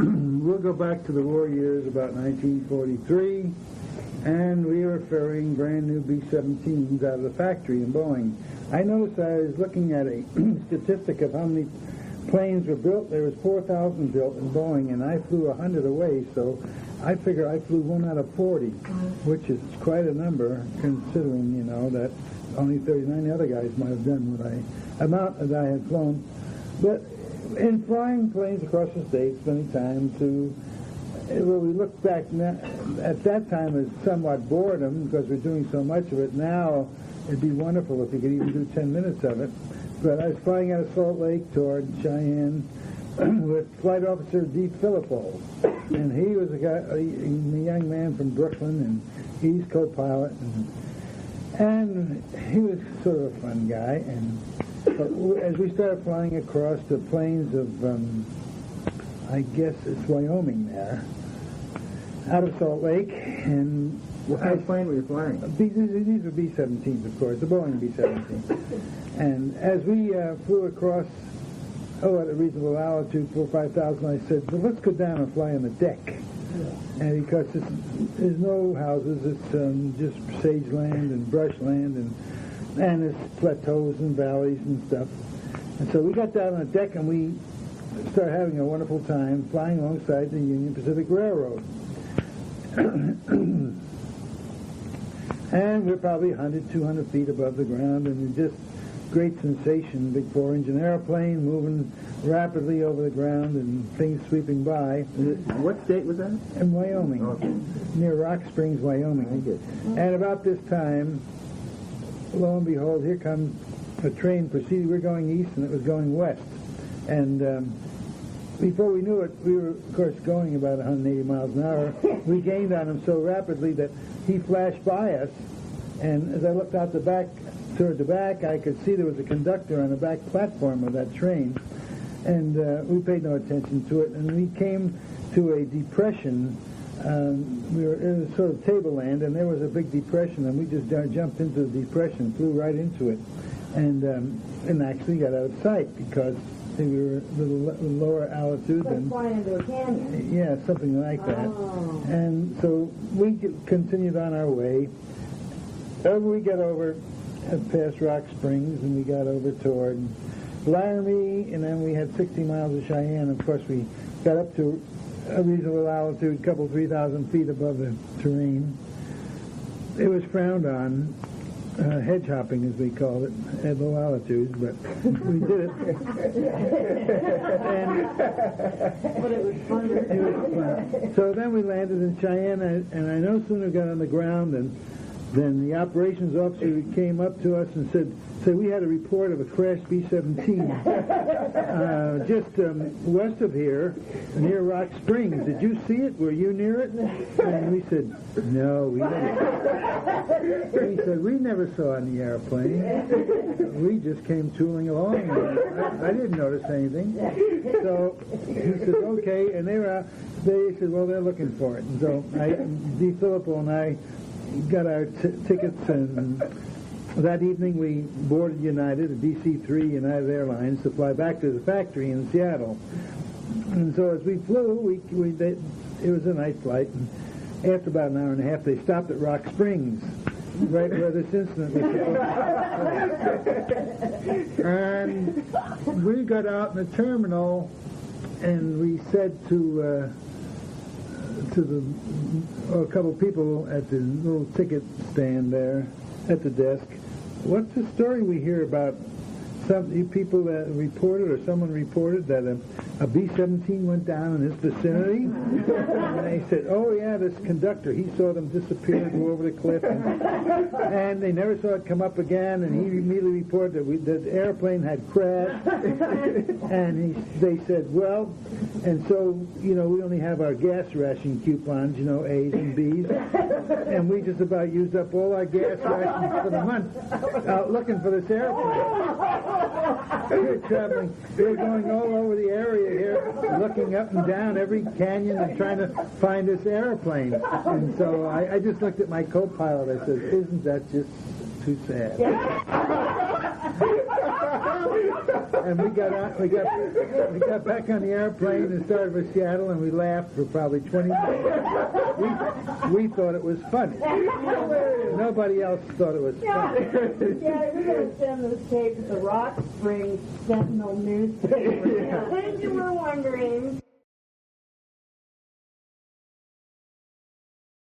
we'll go back to the war years, about 1943, and we were ferrying brand new B-17s out of the factory in Boeing. I noticed I was looking at a statistic of how many planes were built. There was 4,000 built in Boeing, and I flew 100 away, so I figure I flew 1 out of 40, which is quite a number, considering, you know, that only 39 other guys might have done what amount that I had flown. But in flying planes across the states many times, we look back now, at that time as somewhat boredom because we're doing so much of it. Now it'd be wonderful if you could even do 10 minutes of it. But I was flying out of Salt Lake toward Cheyenne with Flight Officer D. Filippo, and he was a young man from Brooklyn, and he's co-pilot, and he was sort of a fun guy. And as we started flying across the plains of, I guess it's Wyoming there, out of Salt Lake, and what kind of plane were you flying? These were B-17s, of course, the Boeing B-17. And as we flew across, at a reasonable altitude, 4,000 or 5,000, I said, well, let's go down and fly on the deck. And because there's no houses, it's just sage land and brush land, and there's plateaus and valleys and stuff. And so we got down on the deck, and we started having a wonderful time flying alongside the Union Pacific Railroad. And we're probably 100, 200 feet above the ground, and just great sensation, big 4-engine airplane moving rapidly over the ground and things sweeping by. What state was that? In Wyoming, near Rock Springs, Wyoming. And about this time, lo and behold, here comes a train proceeding. We're going east, and it was going west. And before we knew it, we were, of course, going about 180 miles an hour. We gained on him so rapidly that he flashed by us, and as I looked out toward the back, I could see there was a conductor on the back platform of that train, and we paid no attention to it, and we came to a depression. We were in a sort of tableland, and there was a big depression, and we just jumped into the depression, flew right into it, and actually got out of sight because we were a little lower altitude. Like flying into a canyon. Yeah, something like that. Oh. And so we continued on our way. We got over past Rock Springs, and we got over toward Laramie, and then we had 60 miles of Cheyenne. Of course, we got up to a reasonable altitude, 3,000 feet above the terrain. It was frowned on, hedge hopping as we called it, at low altitudes, but we did it. But it was fun. It was fun. So then we landed in Cheyenne, and I no sooner got on the ground then the operations officer came up to us and said, we had a report of a crashed B-17 just west of here, near Rock Springs. Did you see it? Were you near it? And we said, no, we didn't. He said, we never saw any airplane. We just came tooling along. I didn't notice anything. So he said, okay. And they said, well, they're looking for it. And so D. Filippo and I got our tickets, and that evening we boarded United, a DC-3 United Airlines, to fly back to the factory in Seattle. And so as we flew, it was a night flight, and after about an hour and a half, they stopped at Rock Springs, right where this incident was supposed to. And we got out in the terminal, and we said to a couple of people at the little ticket stand there at the desk, what's the story we hear about some people that reported, or someone reported that a B-17 went down in this vicinity? And they said, oh yeah, this conductor, he saw them disappear and go over the cliff, and they never saw it come up again, and he immediately reported that the airplane had crashed. And they said, well, and so, we only have our gas ration coupons, A's and B's, and we just about used up all our gas rations for the month out looking for this airplane. We're traveling. We're going all over the area here, looking up and down every canyon and trying to find this airplane. And so I just looked at my co-pilot. I said, isn't that just too sad? And we got back on the airplane and started for Seattle, and we laughed for probably 20 minutes. We thought it was funny. Nobody else thought it was funny. Yeah, we're going to send this tape to the Rock Springs Sentinel newspaper. In case you were wondering.